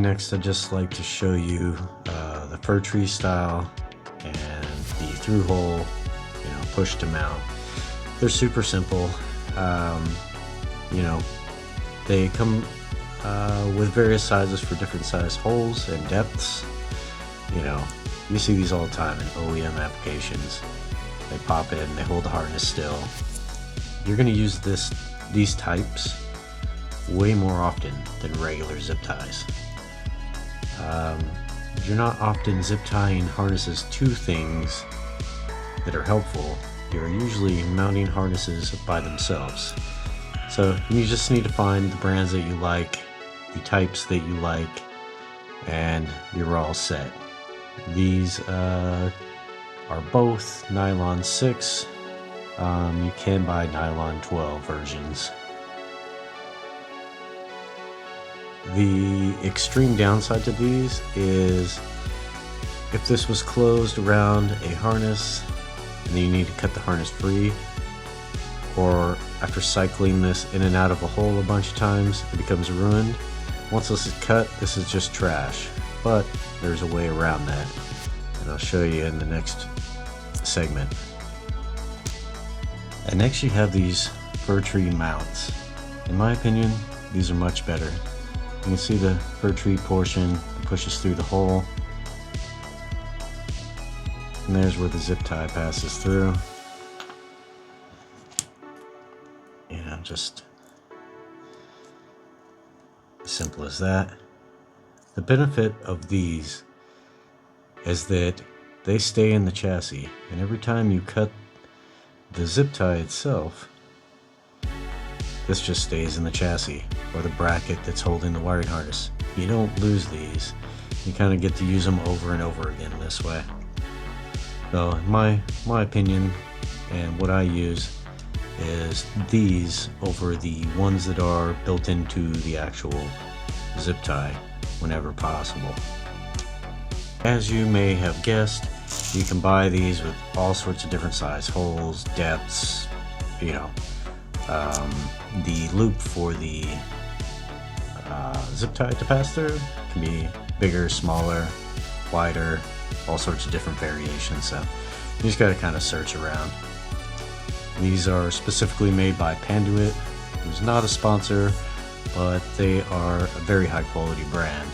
next I'd just like to show you the fir tree style and the through hole, push to mount. They're super simple. They come with various sizes for different size holes and depths. You see these all the time in OEM applications. They pop in, they hold the harness still. You're going to use these types way more often than regular zip ties. You're not often zip tying harnesses to things that are helpful. You're usually mounting harnesses by themselves. So you just need to find the brands that you like, the types that you like, and you're all set. These are both Nylon 6. You can buy Nylon 12 versions. The extreme downside to these is if this was closed around a harness and then you need to cut the harness free, or after cycling this in and out of a hole a bunch of times, it becomes ruined. Once this is cut, this is just trash. But there's a way around that, and I'll show you in the next segment. And next you have these fir tree mounts. In my opinion, these are much better. You can see the fir tree portion that pushes through the hole, and there's where the zip tie passes through. Just as simple as that. The benefit of these is that they stay in the chassis, and every time you cut the zip tie itself, this just stays in the chassis, or the bracket that's holding the wiring harness. You don't lose these. You kind of get to use them over and over again this way. So in my opinion, and what I use, is these over the ones that are built into the actual zip tie whenever possible. As you may have guessed, you can buy these with all sorts of different size holes, depths, the loop for the zip tie to pass through can be bigger, smaller, wider, all sorts of different variations, so you just got to kind of search around. These are specifically made by Panduit, who's not a sponsor, but they are a very high quality brand.